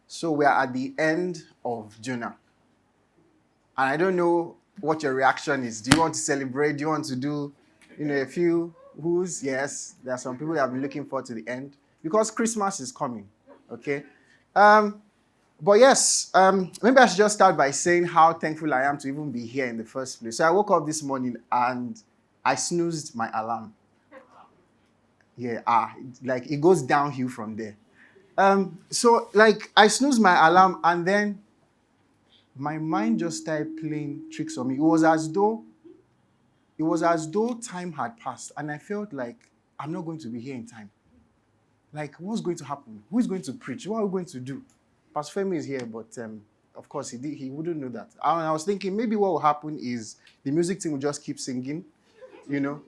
So we are at the end of Jonah. And I don't know what your reaction is. Do you want to celebrate? Do you want to do, a few who's? Yes, there are some people that have been looking forward to the end because Christmas is coming. Okay. But yes, maybe I should just start by saying how thankful I am to even be here in the first place. So I woke up this morning and I snoozed my alarm. Yeah, like it goes downhill from there. So like I snoozed my alarm and then my mind just started playing tricks on me. It was as though time had passed and I felt like I'm not going to be here in time. Like, what's going to happen? Who is going to preach? What are we going to do? Pastor Femi is here, but of course he wouldn't know that. And I was thinking maybe what will happen is the music team will just keep singing,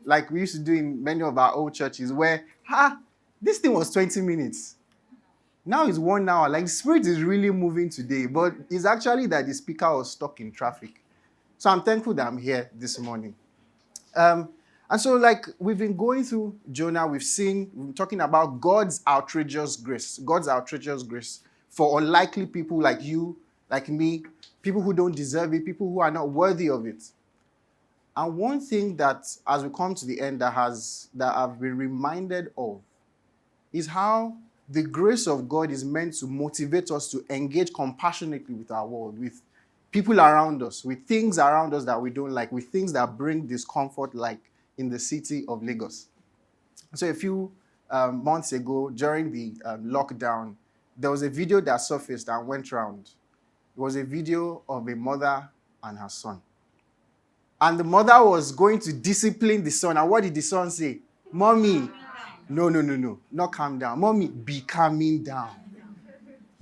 like we used to do in many of our old churches where, this thing was 20 minutes. Now it's 1 hour. Like, the spirit is really moving today, but it's actually that the speaker was stuck in traffic. So I'm thankful that I'm here this morning. And so, like, we've been going through Jonah. We've been talking about God's outrageous grace. God's outrageous grace for unlikely people like you, like me, people who don't deserve it, people who are not worthy of it. And one thing that, as we come to the end, that I've been reminded of is how the grace of God is meant to motivate us to engage compassionately with our world, with people around us, with things around us that we don't like, with things that bring discomfort, like in the city of Lagos. So a few months ago, during the lockdown, there was a video that surfaced and went around. It was a video of a mother and her son. And the mother was going to discipline the son. And what did the son say? Mommy, no, not calm down. Mommy, be calming down.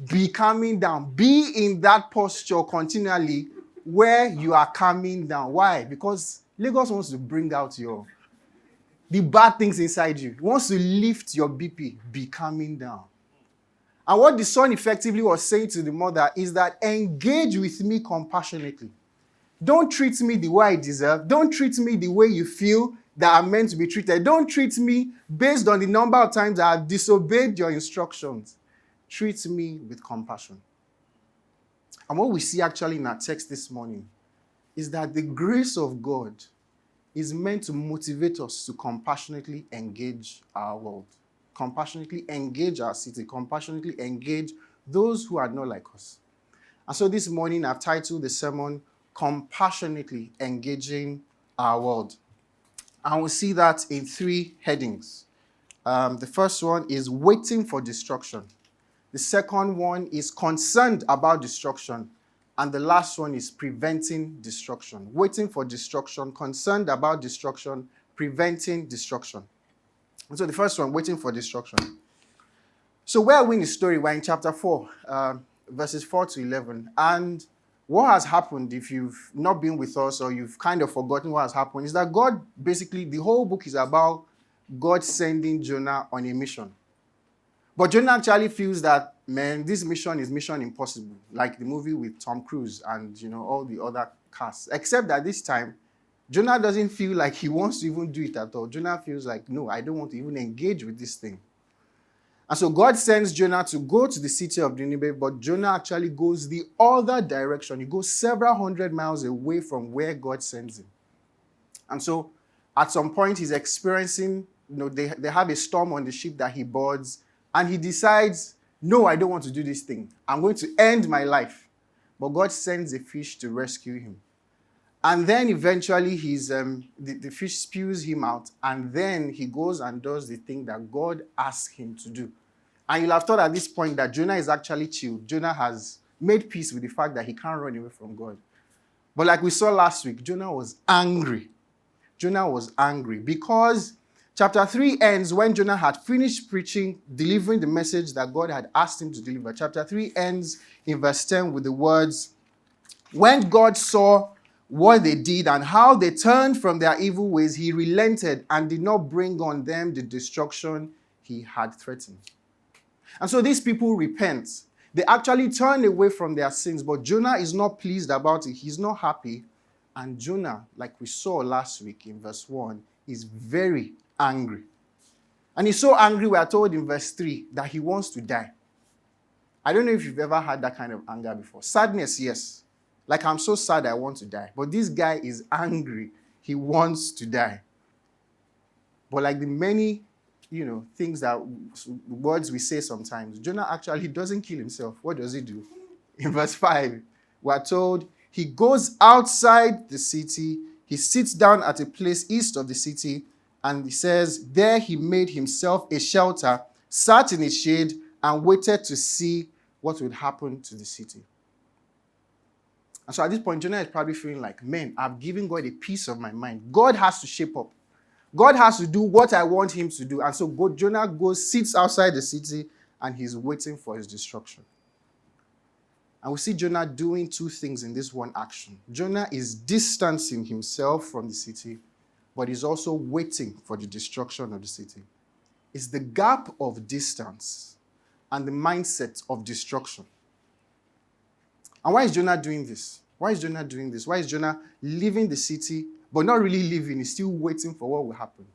Be calming down. Be in that posture continually where you are calming down. Why? Because Lagos wants to bring out the bad things inside you. It wants to lift your BP. Be calming down. And what the son effectively was saying to the mother is that engage with me compassionately. Don't treat me the way I deserve. Don't treat me the way you feel that I'm meant to be treated. Don't treat me based on the number of times I have disobeyed your instructions. Treat me with compassion. And what we see actually in our text this morning is that the grace of God is meant to motivate us to compassionately engage our world, compassionately engage our city, compassionately engage those who are not like us. And so this morning I've titled the sermon, Compassionately Engaging Our World. And we'll see that in 3 headings. The first one is waiting for destruction. The second one is concerned about destruction. And the last one is preventing destruction. Waiting for destruction, concerned about destruction, preventing destruction. And so the first one, waiting for destruction. So where are we in the story? We're in chapter 4, verses 4 to 11. And what has happened, if you've not been with us or you've kind of forgotten what has happened, is that God, basically, the whole book is about God sending Jonah on a mission. But Jonah actually feels that, man, this mission is mission impossible, like the movie with Tom Cruise and, all the other casts. Except that this time, Jonah doesn't feel like he wants to even do it at all. Jonah feels like, no, I don't want to even engage with this thing. And so God sends Jonah to go to the city of Nineveh, but Jonah actually goes the other direction. He goes several hundred miles away from where God sends him. And so at some point, he's experiencing, they have a storm on the ship that he boards, and he decides, no, I don't want to do this thing. I'm going to end my life. But God sends a fish to rescue him. And then eventually the fish spews him out, and then he goes and does the thing that God asked him to do. And you'll have thought at this point that Jonah is actually chilled. Jonah has made peace with the fact that he can't run away from God. But like we saw last week, Jonah was angry. Jonah was angry because chapter 3 ends when Jonah had finished preaching, delivering the message that God had asked him to deliver. Chapter 3 ends in verse 10 with the words, when God saw what they did and how they turned from their evil ways, he relented and did not bring on them the destruction he had threatened. And so these people repent. They actually turn away from their sins, but Jonah is not pleased about it. He's not happy. And Jonah, like we saw last week in verse 1, is very angry. And he's so angry, we are told in verse 3, that he wants to die. I don't know if you've ever had that kind of anger before. Sadness, yes. Like, I'm so sad I want to die. But this guy is angry. He wants to die. But like the many, things words we say sometimes, Jonah actually doesn't kill himself. What does he do? In verse 5, we're told he goes outside the city. He sits down at a place east of the city. And he says, there he made himself a shelter, sat in its shade, and waited to see what would happen to the city. And so at this point, Jonah is probably feeling like, man, I've given God a piece of my mind. God has to shape up. God has to do what I want him to do. And so Jonah goes, sits outside the city, and he's waiting for his destruction. And we see Jonah doing two things in this one action. Jonah is distancing himself from the city, but he's also waiting for the destruction of the city. It's the gap of distance and the mindset of destruction. And why is Jonah doing this? Why is Jonah doing this? Why is Jonah leaving the city, but not really leaving? He's still waiting for what will happen.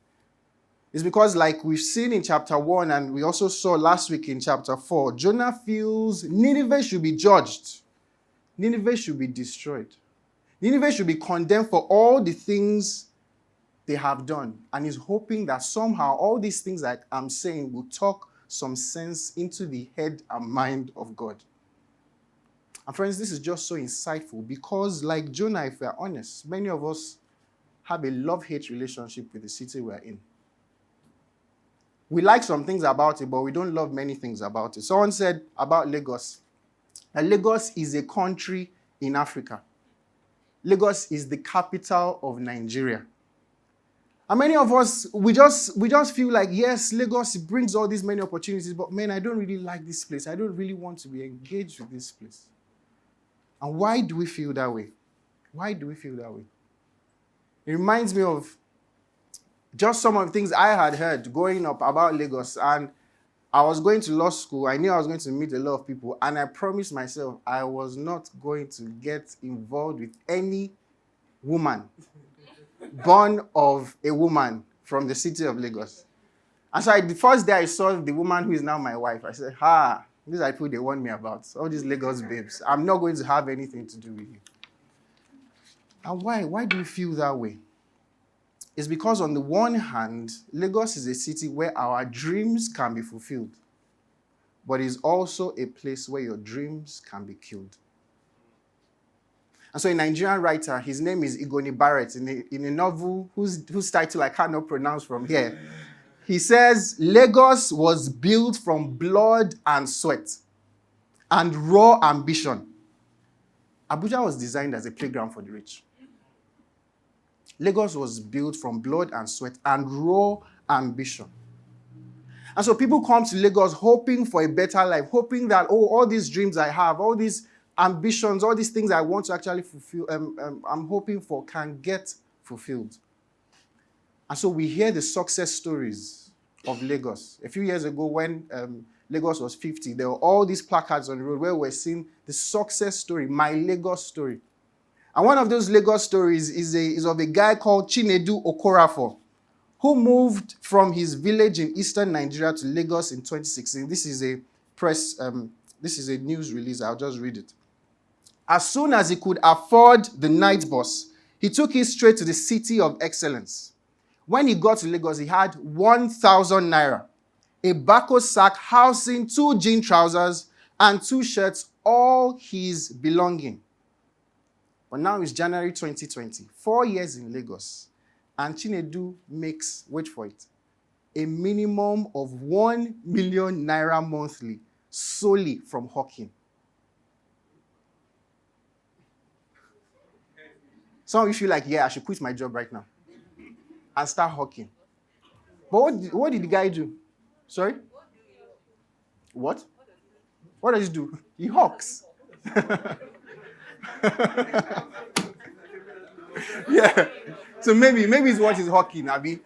It's because, like we've seen in chapter 1, and we also saw last week in chapter 4, Jonah feels Nineveh should be judged. Nineveh should be destroyed. Nineveh should be condemned for all the things they have done. And he's hoping that somehow all these things that I'm saying will talk some sense into the head and mind of God. And friends, this is just so insightful because, like Jonah, if we're honest, many of us have a love-hate relationship with the city we're in. We like some things about it, but we don't love many things about it. Someone said about Lagos, that Lagos is a country in Africa. Lagos is the capital of Nigeria. And many of us, we just feel like, yes, Lagos brings all these many opportunities, but man, I don't really like this place. I don't really want to be engaged with this place. And why do we feel that way? Why do we feel that way? It reminds me of just some of the things I had heard growing up about Lagos. And I was going to law school. I knew I was going to meet a lot of people. And I promised myself I was not going to get involved with any woman born of a woman from the city of Lagos. And so the first day I saw the woman who is now my wife, I said, these are people they warn me about. All these Lagos babes. I'm not going to have anything to do with you. And why? Why do you feel that way? It's because on the one hand, Lagos is a city where our dreams can be fulfilled. But it's also a place where your dreams can be killed. And so a Nigerian writer, his name is Igoni Barrett, in a novel whose title I cannot pronounce from here, he says, Lagos was built from blood and sweat and raw ambition. Abuja was designed as a playground for the rich. Lagos was built from blood and sweat and raw ambition. And so people come to Lagos hoping for a better life, hoping that, all these dreams I have, all these ambitions, all these things I want to actually fulfill, I'm hoping for can get fulfilled. And so we hear the success stories of Lagos. A few years ago when Lagos was 50, there were all these placards on the road where we're seeing the success story, my Lagos story. And one of those Lagos stories is of a guy called Chinedu Okorafor, who moved from his village in eastern Nigeria to Lagos in 2016. This is a news release. I'll just read it. As soon as he could afford the night bus, he took it straight to the city of excellence. When he got to Lagos, he had 1,000 naira, a bako sack housing 2 jean trousers and 2 shirts, all his belonging. But now it's January 2020, 4 years in Lagos, and Chinedu makes, wait for it, a minimum of 1 million naira monthly solely from hawking. Some of you feel like, I should quit my job right now and start hawking. But what did the guy do? Sorry? What? What does he do? He hawks. Yeah. So maybe it's what he's hawking, Abi.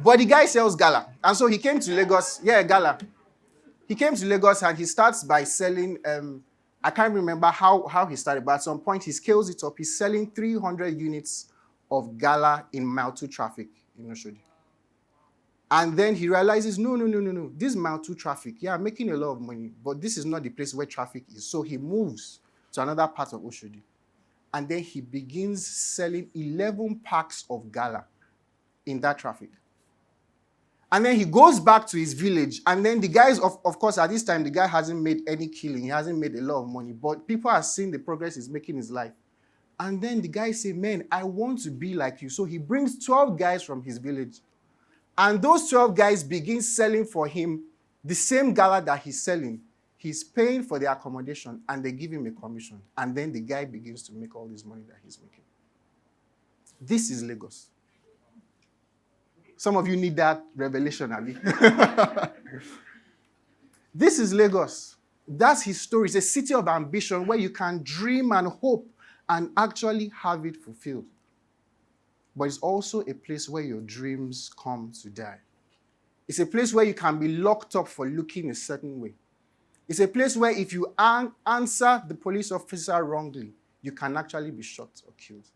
But the guy sells gala. And so he came to Lagos. Gala. He came to Lagos and he starts by selling, I can't remember how he started, but at some point he scales it up. He's selling 300 units of gala in mile 2 traffic in Oshodi. And then he realizes, no. This is mile 2 traffic. Yeah, I'm making a lot of money, but this is not the place where traffic is. So he moves to another part of Oshodi. And then he begins selling 11 packs of gala in that traffic. And then he goes back to his village. And then the guys, of course, at this time, the guy hasn't made any killing. He hasn't made a lot of money. But people are seeing the progress he's making in his life. And then the guy say, man, I want to be like you. So he brings 12 guys from his village. And those 12 guys begin selling for him the same gala that he's selling. He's paying for the accommodation and they give him a commission. And then the guy begins to make all this money that he's making. This is Lagos. Some of you need that revelation, Abi. This is Lagos. That's his story. It's a city of ambition where you can dream and hope and actually have it fulfilled. But it's also a place where your dreams come to die. It's a place where you can be locked up for looking a certain way. It's a place where if you answer the police officer wrongly, you can actually be shot or killed.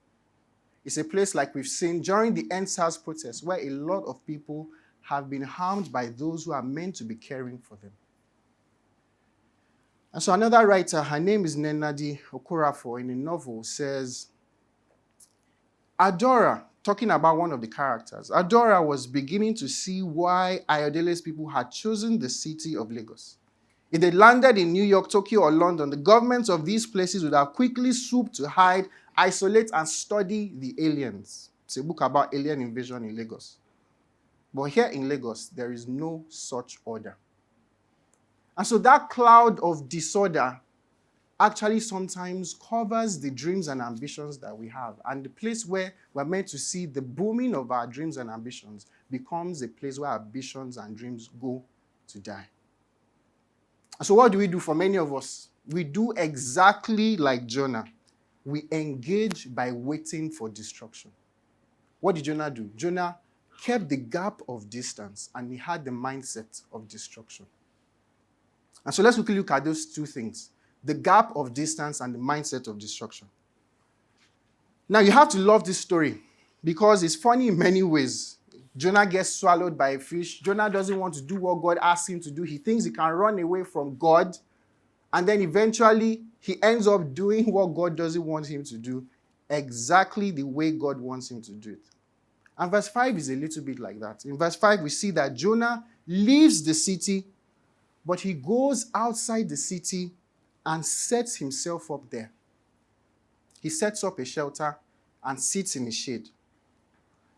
It's a place like we've seen during the EndSARS protests where a lot of people have been harmed by those who are meant to be caring for them. And so another writer, her name is Nnedi Okorafor, in a novel says, Adora, talking about one of the characters, Adora was beginning to see why Ayodele's people had chosen the city of Lagos. If they landed in New York, Tokyo, or London, the governments of these places would have quickly swooped to hide, isolate, and study the aliens. It's a book about alien invasion in Lagos. But here in Lagos, there is no such order. And so that cloud of disorder actually sometimes covers the dreams and ambitions that we have. And the place where we're meant to see the booming of our dreams and ambitions becomes a place where our ambitions and dreams go to die. And so what do we do for many of us? We do exactly like Jonah. We engage by waiting for destruction. What did Jonah do? Jonah kept the gap of distance and he had the mindset of destruction. And so let's quickly look at those two things. The gap of distance and the mindset of destruction. Now you have to love this story because it's funny in many ways. Jonah gets swallowed by a fish. Jonah doesn't want to do what God asked him to do. He thinks he can run away from God. And then eventually he ends up doing what God doesn't want him to do, exactly the way God wants him to do it. And verse 5 is a little bit like that. In verse 5, we see that Jonah leaves the city, but he goes outside the city and sets himself up there. He sets up a shelter and sits in the shade.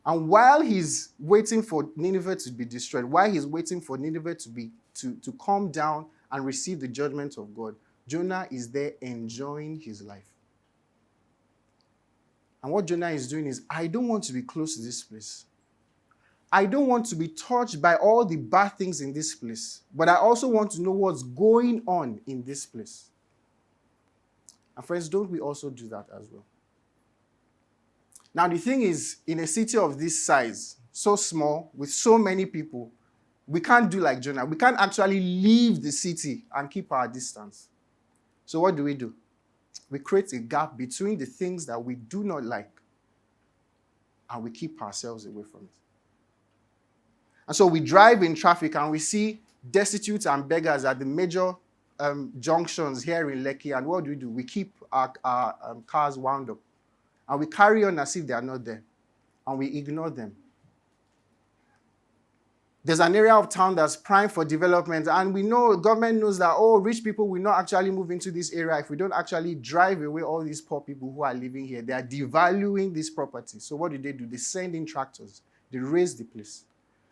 And while he's waiting for Nineveh to be destroyed, while he's waiting for Nineveh to come down and receive the judgment of God, Jonah is there enjoying his life. And what Jonah is doing is, I don't want to be close to this place. I don't want to be touched by all the bad things in this place, but I also want to know what's going on in this place. And friends, don't we also do that as well? Now, the thing is, in a city of this size, so small, with so many people, we can't do like Jonah. We can't actually leave the city and keep our distance. So what do? We create a gap between the things that we do not like, and we keep ourselves away from it. And so we drive in traffic and we see destitute and beggars at the major junctions here in Lekki. And what do? We keep our cars wound up. And we carry on as if they are not there. And we ignore them. There's an area of town that's prime for development. And we know, government knows that, rich people will not actually move into this area if we don't actually drive away all these poor people who are living here. They are devaluing this property. So what do? They send in tractors. They raise the place.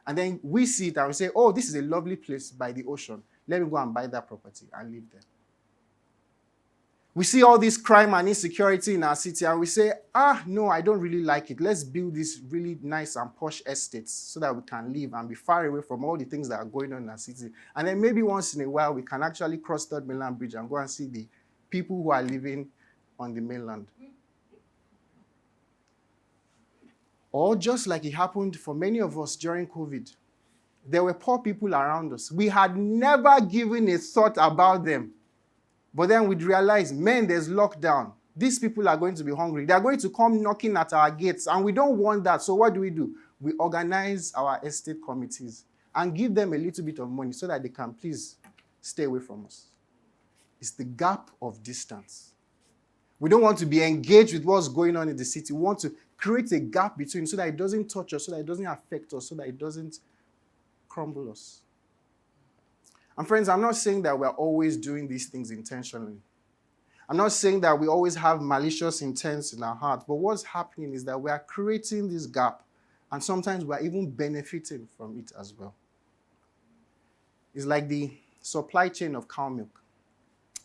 And then we see it and we say, this is a lovely place by the ocean. Let me go and buy that property and live there. We see all this crime and insecurity in our city and we say, no, I don't really like it. Let's build these really nice and posh estates so that we can live and be far away from all the things that are going on in our city. And then maybe once in a while, we can actually cross Third Mainland Bridge and go and see the people who are living on the mainland. Or just like it happened for many of us during COVID, there were poor people around us. We had never given a thought about them. But then we'd realize, there's lockdown. These people are going to be hungry. They're going to come knocking at our gates, and we don't want that. So what do? we organize our estate committees and give them a little bit of money so that they can please stay away from us. It's the gap of distance. We don't want to be engaged with what's going on in the city. We want to create a gap between so that it doesn't touch us, so that it doesn't affect us, so that it doesn't crumble us. And friends, I'm not saying that we're always doing these things intentionally. I'm not saying that we always have malicious intents in our heart, but what's happening is that we are creating this gap, and sometimes we're even benefiting from it as well. It's like the supply chain of cow milk.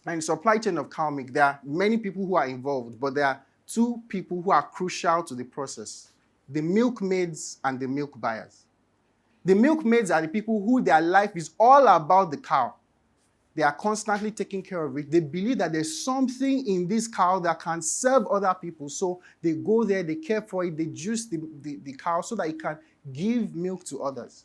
And in the supply chain of cow milk, there are many people who are involved, but there are two people who are crucial to the process: the milkmaids and the milk buyers. The milkmaids are the people who their life is all about the cow. They are constantly taking care of it. They believe that there's something in this cow that can serve other people. So they go there, they care for it, they juice the cow so that it can give milk to others.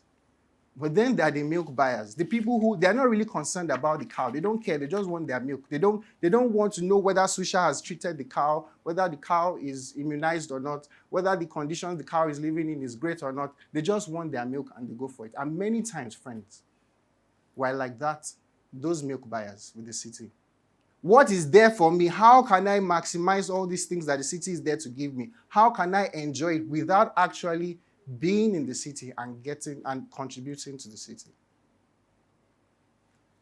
But then there are the milk buyers, the people who they're not really concerned about the cow. They don't care. They just want their milk. They don't want to know whether Susha has treated the cow, whether the cow is immunized or not, whether the conditions the cow is living in is great or not. They just want their milk and they go for it. And many times, friends, we're like that, those milk buyers with the city. What is there for me? How can I maximize all these things that the city is there to give me? How can I enjoy it without actually being in the city and getting and contributing to the city?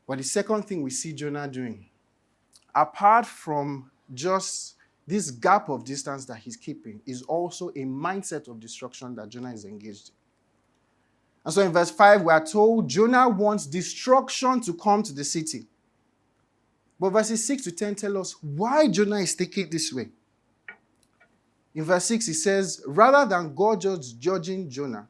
But the second thing we see Jonah doing, apart from just this gap of distance that he's keeping, is also a mindset of destruction that Jonah is engaged in. And so in verse 5, we are told Jonah wants destruction to come to the city. But verses 6 to 10 tell us why Jonah is taking it this way. In verse 6, it says, rather than God just judging Jonah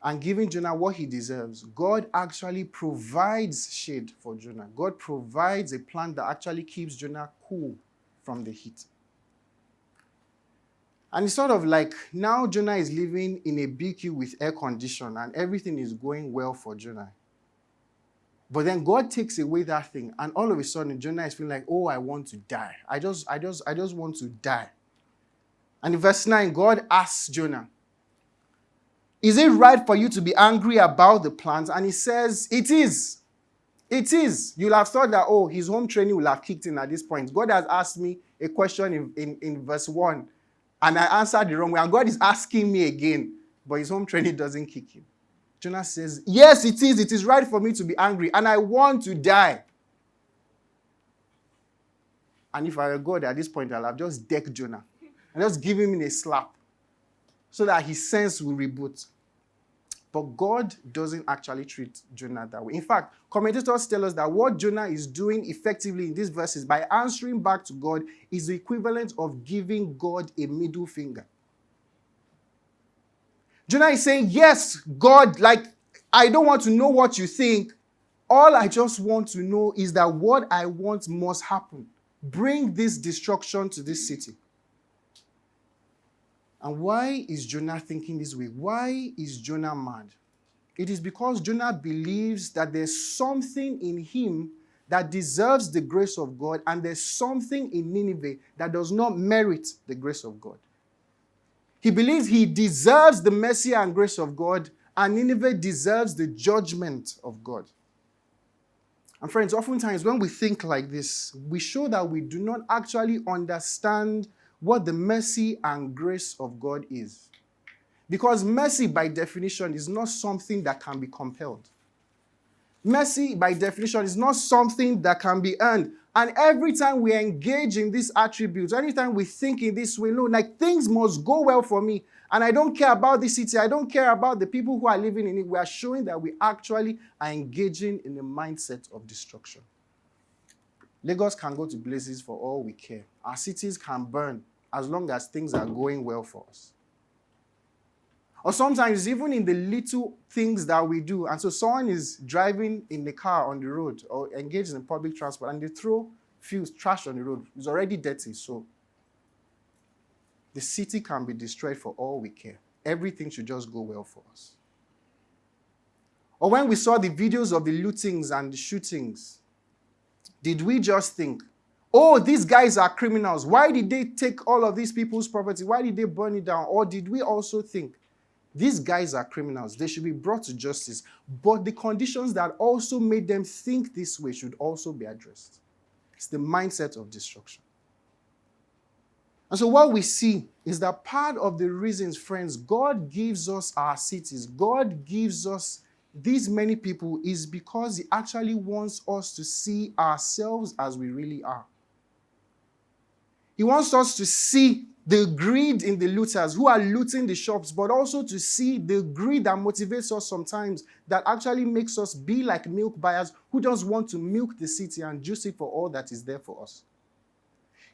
and giving Jonah what he deserves, God actually provides shade for Jonah. God provides a plant that actually keeps Jonah cool from the heat. And it's sort of like now Jonah is living in a BQ with air condition and everything is going well for Jonah. But then God takes away that thing and all of a sudden Jonah is feeling like, oh, I want to die. I just want to die. And in verse 9, God asks Jonah, is it right for you to be angry about the plant? And he says, it is. It is. You'll have thought that, oh, his home training will have kicked in at this point. God has asked me a question in verse 1, and I answered the wrong way. And God is asking me again, but his home training doesn't kick in. Jonah says, yes, it is. It is right for me to be angry, and I want to die. And if I were God at this point, I'll have just decked Jonah and just give him a slap so that his sense will reboot. But God doesn't actually treat Jonah that way. In fact, commentators tell us that what Jonah is doing effectively in these verses by answering back to God is the equivalent of giving God a middle finger. Jonah is saying, yes, God, I don't want to know what you think. All I just want to know is that what I want must happen. Bring this destruction to this city. And why is Jonah thinking this way? Why is Jonah mad? It is because Jonah believes that there's something in him that deserves the grace of God, and there's something in Nineveh that does not merit the grace of God. He believes he deserves the mercy and grace of God, and Nineveh deserves the judgment of God. And friends, oftentimes when we think like this, we show that we do not actually understand what the mercy and grace of God is. Because mercy, by definition, is not something that can be compelled. Mercy, by definition, is not something that can be earned. And every time we engage in these attributes, anytime we think in this way, no, things must go well for me, and I don't care about the city, I don't care about the people who are living in it, we are showing that we actually are engaging in a mindset of destruction. Lagos can go to blazes for all we care. Our cities can burn as long as things are going well for us. Or sometimes even in the little things that we do. And so someone is driving in the car on the road or engaged in public transport and they throw trash on the road. It's already dirty, so the city can be destroyed for all we care. Everything should just go well for us. Or when we saw the videos of the lootings and the shootings, did we just think, oh, these guys are criminals. Why did they take all of these people's property? Why did they burn it down? Or did we also think These guys are criminals. They should be brought to justice. But the conditions that also made them think this way should also be addressed. It's the mindset of destruction. And so what we see is that part of the reasons, friends, God gives us our cities, God gives us these many people is because he actually wants us to see ourselves as we really are. He wants us to see the greed in the looters who are looting the shops, but also to see the greed that motivates us sometimes, that actually makes us be like milk buyers who just want to milk the city and juice it for all that is there for us.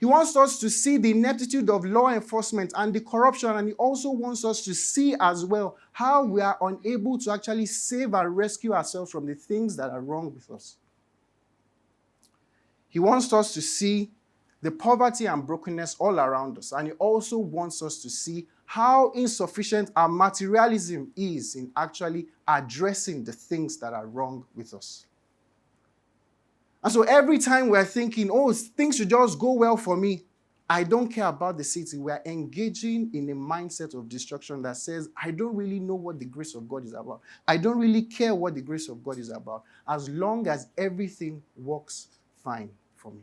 He wants us to see the ineptitude of law enforcement and the corruption, and he also wants us to see as well how we are unable to actually save and rescue ourselves from the things that are wrong with us. He wants us to see the poverty and brokenness all around us, and he also wants us to see how insufficient our materialism is in actually addressing the things that are wrong with us. And so every time we're thinking, oh, things should just go well for me, I don't care about the city, we're engaging in a mindset of destruction that says, I don't really know what the grace of God is about. I don't really care what the grace of God is about, as long as everything works fine for me.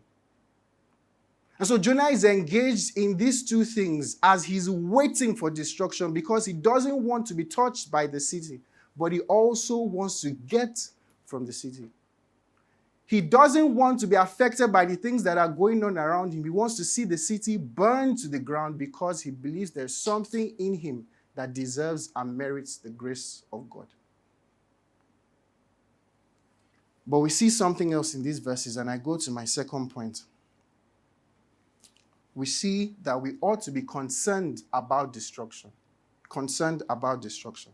And so Jonah is engaged in these two things as he's waiting for destruction because he doesn't want to be touched by the city, but he also wants to get from the city. He doesn't want to be affected by the things that are going on around him. He wants to see the city burn to the ground because he believes there's something in him that deserves and merits the grace of God. But we see something else in these verses, and I go to my second point. We see that we ought to be concerned about destruction. Concerned about destruction.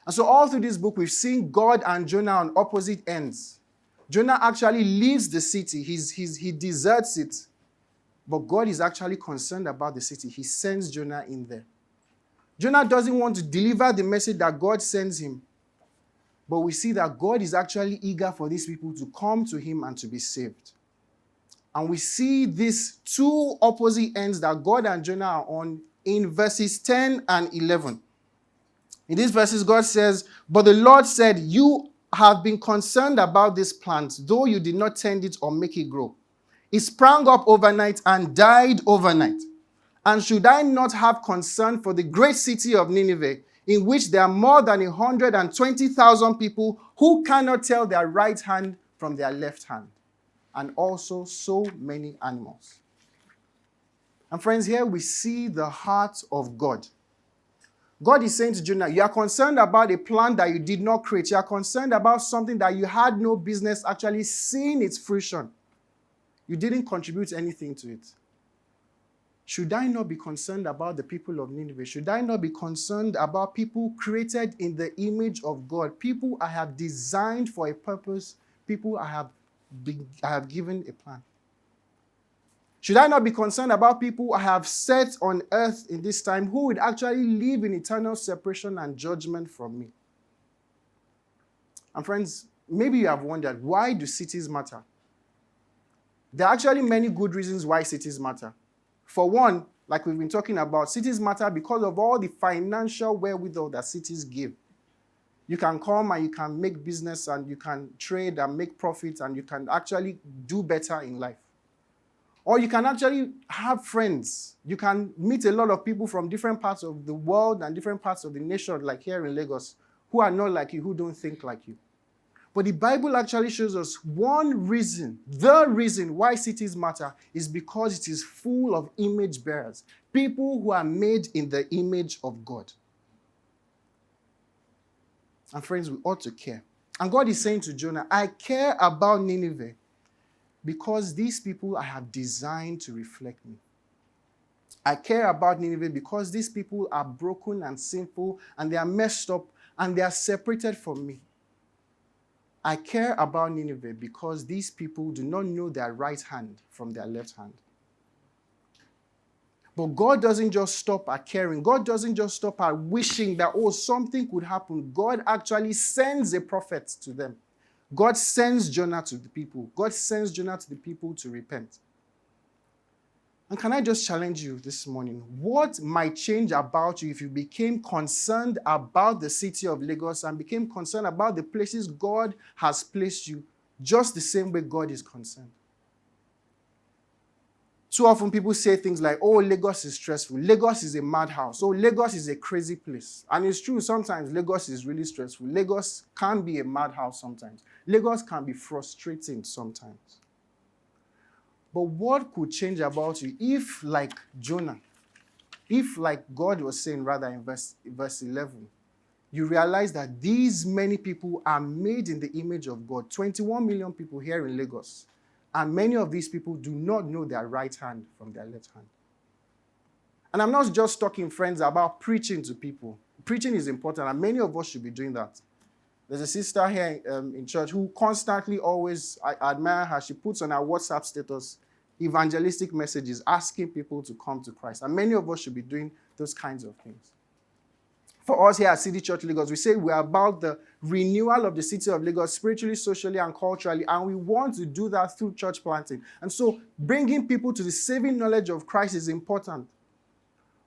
And so all through this book, we've seen God and Jonah on opposite ends. Jonah actually leaves the city. He deserts it. But God is actually concerned about the city. He sends Jonah in there. Jonah doesn't want to deliver the message that God sends him. But we see that God is actually eager for these people to come to him and to be saved. And we see these two opposite ends that God and Jonah are on in verses 10 and 11. In these verses, God says, "But the Lord said, you have been concerned about this plant, though you did not tend it or make it grow. It sprang up overnight and died overnight. And should I not have concern for the great city of Nineveh, in which there are more than 120,000 people who cannot tell their right hand from their left hand, and also so many animals?" And friends, here we see the heart of God. God is saying to Jonah, you are concerned about a plan that you did not create. You are concerned about something that you had no business actually seeing its fruition. You didn't contribute anything to it. Should I not be concerned about the people of Nineveh? Should I not be concerned about people created in the image of God? People I have designed for a purpose. People I have given a plan. Should I not be concerned about people I have set on earth in this time who would actually live in eternal separation and judgment from me? And friends, maybe you have wondered, why do cities matter? There are actually many good reasons why cities matter. For one, like we've been talking about, cities matter because of all the financial wherewithal that cities give. You can come and you can make business and you can trade and make profits and you can actually do better in life. Or you can actually have friends. You can meet a lot of people from different parts of the world and different parts of the nation, like here in Lagos, who are not like you, who don't think like you. But the Bible actually shows us one reason, the reason why cities matter is because it is full of image bearers, people who are made in the image of God. And friends, we ought to care. And God is saying to Jonah, I care about Nineveh because these people I have designed to reflect me. I care about Nineveh because these people are broken and sinful and they are messed up and they are separated from me. I care about Nineveh because these people do not know their right hand from their left hand. But God doesn't just stop at caring. God doesn't just stop at wishing that, oh, something could happen. God actually sends a prophet to them. God sends Jonah to the people. God sends Jonah to the people to repent. And can I just challenge you this morning? What might change about you if you became concerned about the city of Lagos and became concerned about the places God has placed you, just the same way God is concerned? Too often people say things like, oh, Lagos is stressful. Lagos is a madhouse. Oh, Lagos is a crazy place. And it's true, sometimes Lagos is really stressful. Lagos can be a madhouse sometimes. Lagos can be frustrating sometimes. But what could change about you if, like Jonah, if, like God was saying rather in verse 11, you realize that these many people are made in the image of God, 21 million people here in Lagos, and many of these people do not know their right hand from their left hand. And I'm not just talking, friends, about preaching to people. Preaching is important, and many of us should be doing that. There's a sister here in church who constantly always, I admire her, she puts on her WhatsApp status evangelistic messages asking people to come to Christ. And many of us should be doing those kinds of things. For us here at City Church Lagos, we say we're about the renewal of the city of Lagos spiritually, socially, and culturally, and we want to do that through church planting. And so bringing people to the saving knowledge of Christ is important.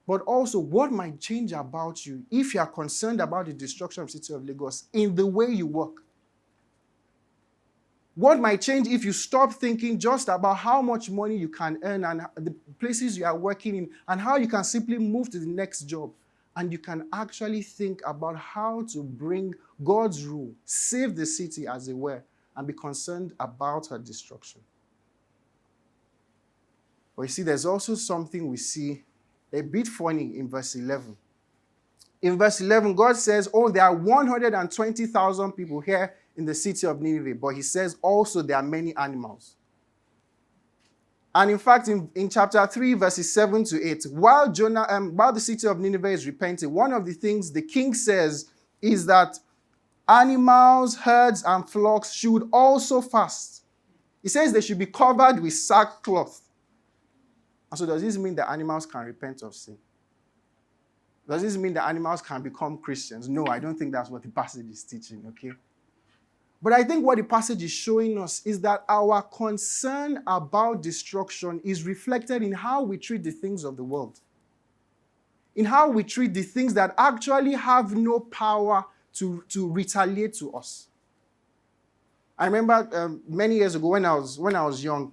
But also, what might change about you if you are concerned about the destruction of the city of Lagos in the way you work? What might change if you stop thinking just about how much money you can earn and the places you are working in and how you can simply move to the next job? And you can actually think about how to bring God's rule, save the city as it were, and be concerned about her destruction. But you see, there's also something we see a bit funny in verse 11. In verse 11, God says, oh, there are 120,000 people here in the city of Nineveh, but he says also there are many animals. And in fact, in chapter 3, verses 7 to 8, while the city of Nineveh is repenting, one of the things the king says is that animals, herds, and flocks should also fast. He says they should be covered with sackcloth. And so does this mean that animals can repent of sin? Does this mean that animals can become Christians? No, I don't think that's what the passage is teaching, okay? But I think what the passage is showing us is that our concern about destruction is reflected in how we treat the things of the world. In how we treat the things that actually have no power to retaliate to us. I remember many years ago when I was young.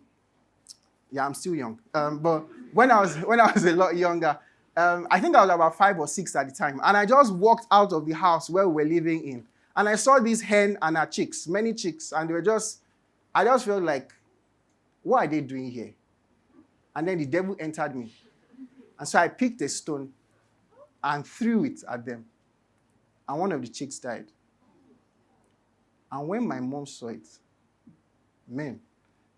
Yeah, I'm still young. But when I was a lot younger, I think I was about 5 or 6 at the time. And I just walked out of the house where we were living in. And I saw this hen and her chicks, many chicks, and I just felt like, what are they doing here? And then the devil entered me. And so I picked a stone and threw it at them. And one of the chicks died. And when my mom saw it, man,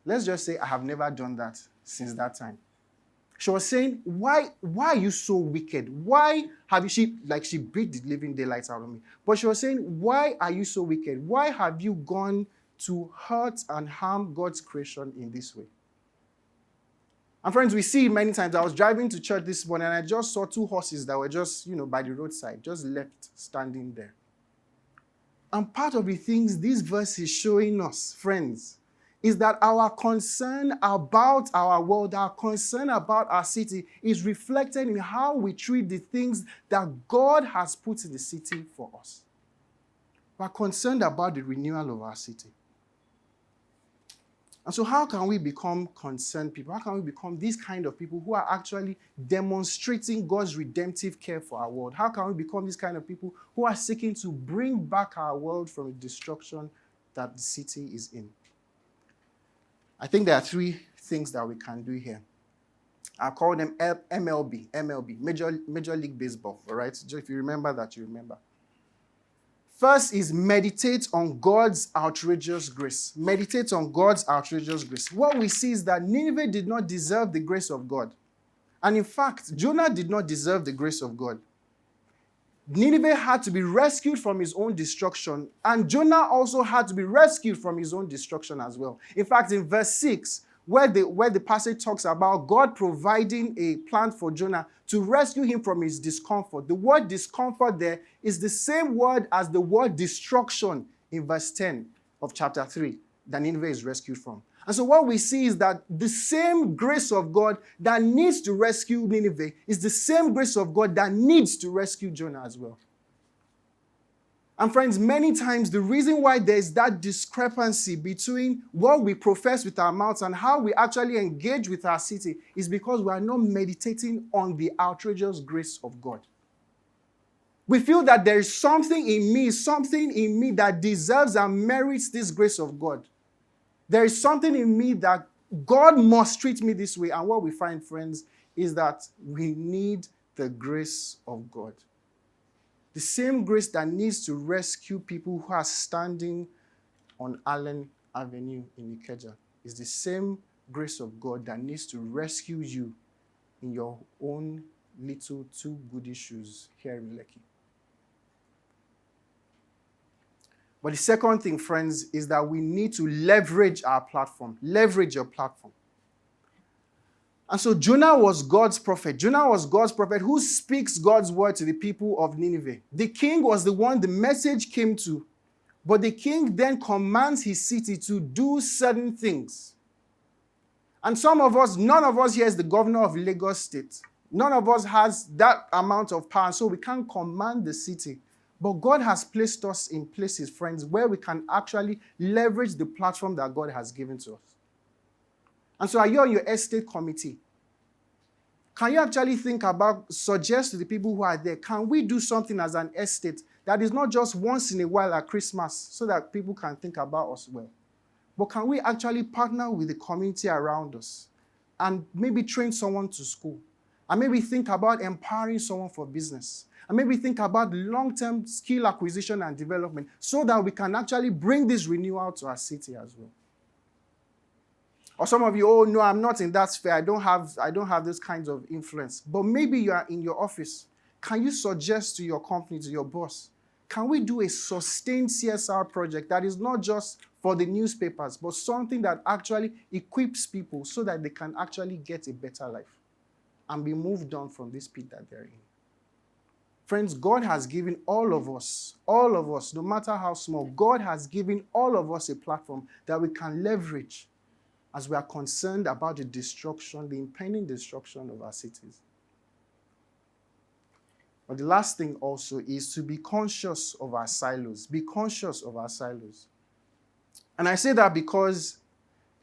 let's just say I have never done that since that time. She was saying, why are you so wicked? Why have you, she beat the living daylights out of me. But she was saying, why are you so wicked? Why have you gone to hurt and harm God's creation in this way? And friends, we see it many times. I was driving to church this morning and I just saw 2 horses that were just, by the roadside, just left standing there. And part of the things this verse is showing us, friends, is that our concern about our world, our concern about our city is reflected in how we treat the things that God has put in the city for us. We're concerned about the renewal of our city. And so how can we become concerned people? How can we become these kind of people who are actually demonstrating God's redemptive care for our world? How can we become these kind of people who are seeking to bring back our world from the destruction that the city is in? I think there are 3 things that we can do here. I call them MLB, Major League Baseball, all right? So if you remember that, you remember. First is meditate on God's outrageous grace. Meditate on God's outrageous grace. What we see is that Nineveh did not deserve the grace of God. And in fact, Jonah did not deserve the grace of God. Nineveh had to be rescued from his own destruction, and Jonah also had to be rescued from his own destruction as well. In fact, in verse 6, where the passage talks about God providing a plan for Jonah to rescue him from his discomfort, the word discomfort there is the same word as the word destruction in verse 10 of chapter 3. that Nineveh is rescued from. And so what we see is that the same grace of God that needs to rescue Nineveh is the same grace of God that needs to rescue Jonah as well. And friends, many times the reason why there's that discrepancy between what we profess with our mouths and how we actually engage with our city is because we are not meditating on the outrageous grace of God. We feel that there is something in me that deserves and merits this grace of God. There is something in me that God must treat me this way. And what we find, friends, is that we need the grace of God. The same grace that needs to rescue people who are standing on Allen Avenue in Ikeja is the same grace of God that needs to rescue you in your own little two goody shoes here in Lekki. But the second thing, friends, is that we need to leverage our platform. Leverage your platform. And so Jonah was God's prophet. Jonah was God's prophet who speaks God's word to the people of Nineveh. The king was the one the message came to. But the king then commands his city to do certain things. And some of us, none of us here is the governor of Lagos State. None of us has that amount of power, so we can't command the city. But God has placed us in places, friends, where we can actually leverage the platform that God has given to us. And so are you on your estate committee? Can you actually think about, suggest to the people who are there, can we do something as an estate that is not just once in a while at Christmas so that people can think about us well? But can we actually partner with the community around us and maybe train someone to school? And maybe think about empowering someone for business? And maybe think about long-term skill acquisition and development so that we can actually bring this renewal to our city as well? Or some of you, oh no, I'm not in that sphere. I don't have those kinds of influence. But maybe you are in your office. Can you suggest to your company, to your boss, can we do a sustained CSR project that is not just for the newspapers, but something that actually equips people so that they can actually get a better life and be moved on from this pit that they're in? Friends, God has given all of us, no matter how small, God has given all of us a platform that we can leverage as we are concerned about the destruction, the impending destruction of our cities. But the last thing also is to be conscious of our silos. Be conscious of our silos. And I say that because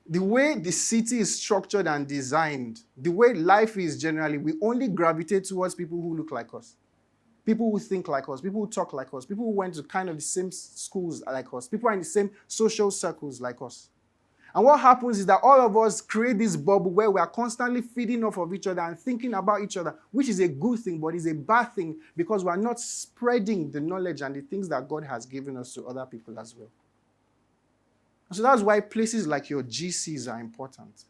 the way the city is structured and designed, the way life is generally, we only gravitate towards people who look like us. People who think like us, people who talk like us, people who went to kind of the same schools like us, people who are in the same social circles like us. And what happens is that all of us create this bubble where we are constantly feeding off of each other and thinking about each other, which is a good thing, but is a bad thing because we are not spreading the knowledge and the things that God has given us to other people as well. And so that's why places like your GCs are important,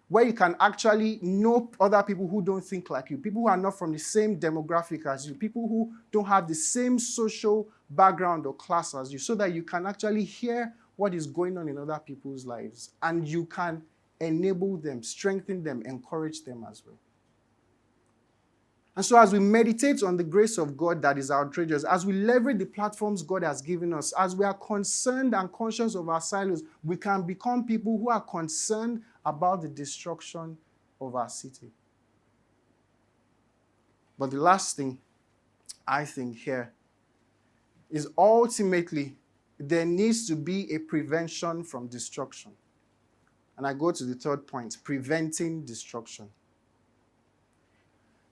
where you can actually know other people who don't think like you, people who are not from the same demographic as you, people who don't have the same social background or class as you, so that you can actually hear what is going on in other people's lives, and you can enable them, strengthen them, encourage them as well. And so as we meditate on the grace of God that is outrageous, as we leverage the platforms God has given us, as we are concerned and conscious of our silos, we can become people who are concerned about the destruction of our city. But the last thing I think here is ultimately there needs to be a prevention from destruction. And I go to the third point, preventing destruction.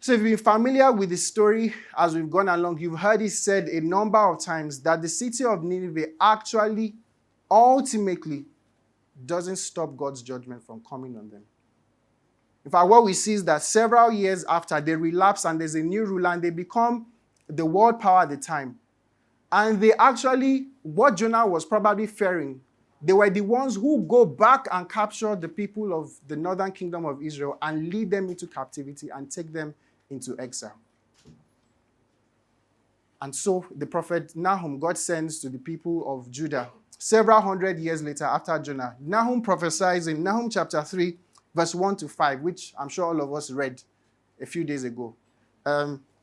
So if you're familiar with the story as we've gone along, you've heard it said a number of times that the city of Nineveh actually, ultimately, doesn't stop God's judgment from coming on them. In fact, what we see is that several years after, they relapse and there's a new ruler and they become the world power at the time. And they actually, what Jonah was probably fearing, they were the ones who go back and capture the people of the northern kingdom of Israel and lead them into captivity and take them into exile. And so the prophet Nahum, God sends to the people of Judah several hundred years later after Jonah. Nahum prophesies in Nahum chapter 3, verse 1 to 5, which I'm sure all of us read a few days ago.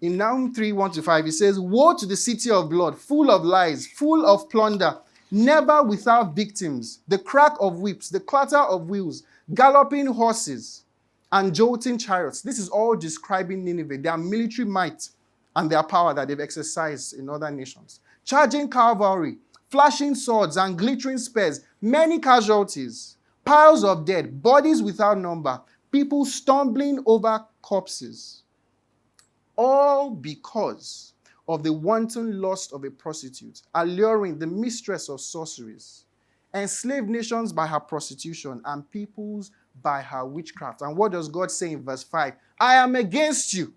In Nahum 3, 1 to 5, it says, "Woe to the city of blood, full of lies, full of plunder. never without victims, the crack of whips, the clatter of wheels, galloping horses, and jolting chariots. This is all describing Nineveh, their military might and their power that they've exercised in other nations. Charging cavalry, flashing swords and glittering spears, many casualties, piles of dead, bodies without number, people stumbling over corpses. All because of the wanton lust of a prostitute, alluring the mistress of sorceries, enslaved nations by her prostitution and peoples by her witchcraft. And what does God say in verse 5? I am against you.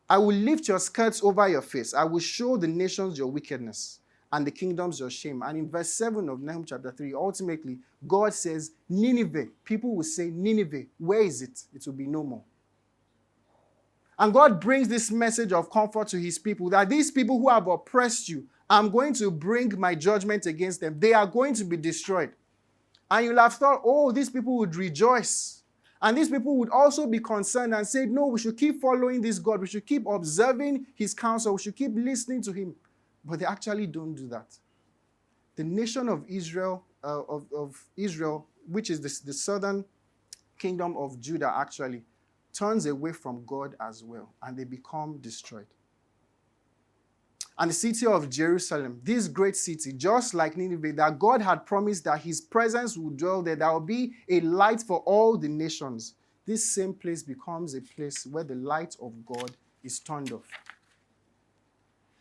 I will lift your skirts over your face. I will show the nations your wickedness and the kingdoms your shame. And in verse 7 of Nahum chapter 3, ultimately, God says, Nineveh, people will say, Nineveh, where is it? It will be no more. And God brings this message of comfort to his people, that these people who have oppressed you, I'm going to bring my judgment against them. They are going to be destroyed. And you'll have thought, oh, these people would rejoice. And these people would also be concerned and say, no, we should keep following this God. We should keep observing his counsel. We should keep listening to him. But they actually don't do that. The nation of Israel, which is the southern kingdom of Judah, actually turns away from God as well, and they become destroyed. And the city of Jerusalem, this great city, just like Nineveh, that God had promised that his presence would dwell there, there will be a light for all the nations. This same place becomes a place where the light of God is turned off.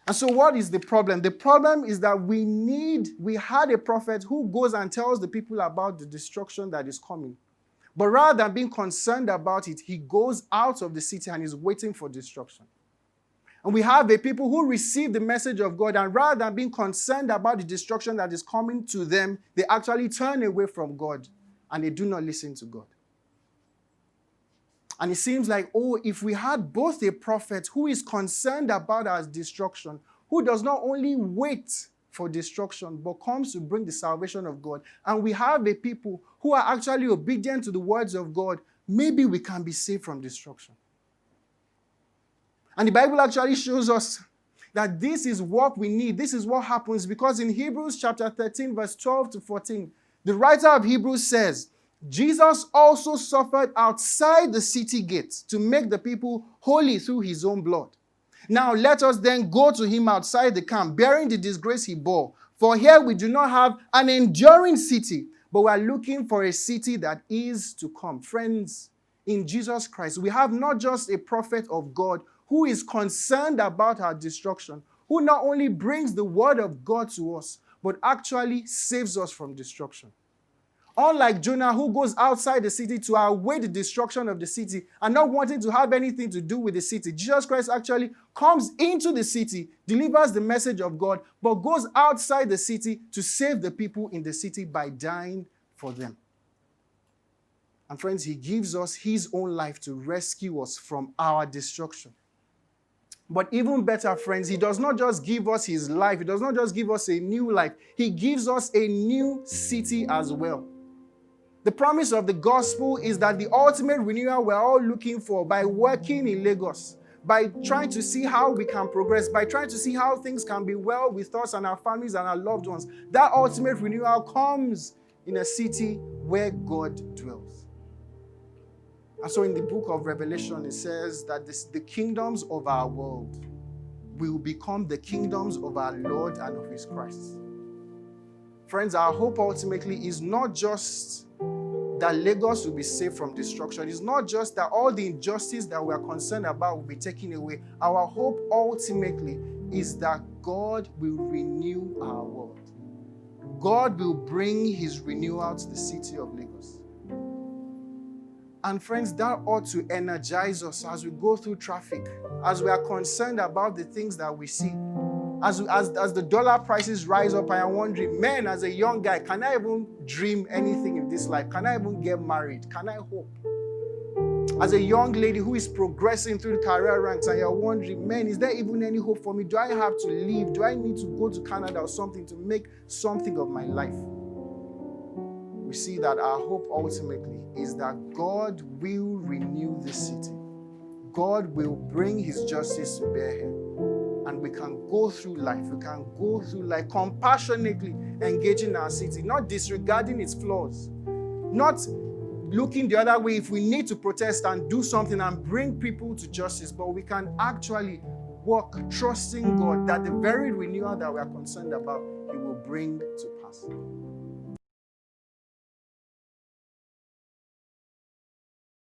And so what is the problem? The problem is that we had a prophet who goes and tells the people about the destruction that is coming. But rather than being concerned about it, he goes out of the city and is waiting for destruction. And we have a people who receive the message of God, and rather than being concerned about the destruction that is coming to them, they actually turn away from God and they do not listen to God. And it seems like, oh, if we had both a prophet who is concerned about our destruction, who does not only wait for destruction, but comes to bring the salvation of God, and we have a people who are actually obedient to the words of God, maybe we can be saved from destruction. And the Bible actually shows us that this is what we need. This is what happens, because in Hebrews chapter 13, verse 12 to 14, the writer of Hebrews says, Jesus also suffered outside the city gate to make the people holy through his own blood. Now let us then go to him outside the camp, bearing the disgrace he bore. For here we do not have an enduring city, but we are looking for a city that is to come. Friends, in Jesus Christ, we have not just a prophet of God who is concerned about our destruction, who not only brings the word of God to us, but actually saves us from destruction. Unlike Jonah, who goes outside the city to await the destruction of the city and not wanting to have anything to do with the city, Jesus Christ actually comes into the city, delivers the message of God, but goes outside the city to save the people in the city by dying for them. And friends, he gives us his own life to rescue us from our destruction. But even better, friends, he does not just give us his life. He does not just give us a new life. He gives us a new city as well. The promise of the gospel is that the ultimate renewal we're all looking for by working in Lagos, by trying to see how we can progress, by trying to see how things can be well with us and our families and our loved ones, that ultimate renewal comes in a city where God dwells. And so in the book of Revelation, it says that the kingdoms of our world will become the kingdoms of our Lord and of his Christ. Friends, our hope ultimately is not just that Lagos will be saved from destruction. It's not just that all the injustice that we are concerned about will be taken away. Our hope ultimately is that God will renew our world. God will bring his renewal to the city of Lagos. And friends, that ought to energize us as we go through traffic, as we are concerned about the things that we see. As the dollar prices rise up, I am wondering, man, as a young guy, can I even dream anything in this life? Can I even get married? Can I hope? As a young lady who is progressing through the career ranks and you're wondering, man, is there even any hope for me? Do I have to leave? Do I need to go to Canada or something to make something of my life? We see that our hope ultimately is that God will renew this city. God will bring his justice to bear here. And we can go through life. We can go through life compassionately engaging our city, not disregarding its flaws, not looking the other way if we need to protest and do something and bring people to justice, but we can actually walk trusting God that the very renewal that we are concerned about, He will bring to pass.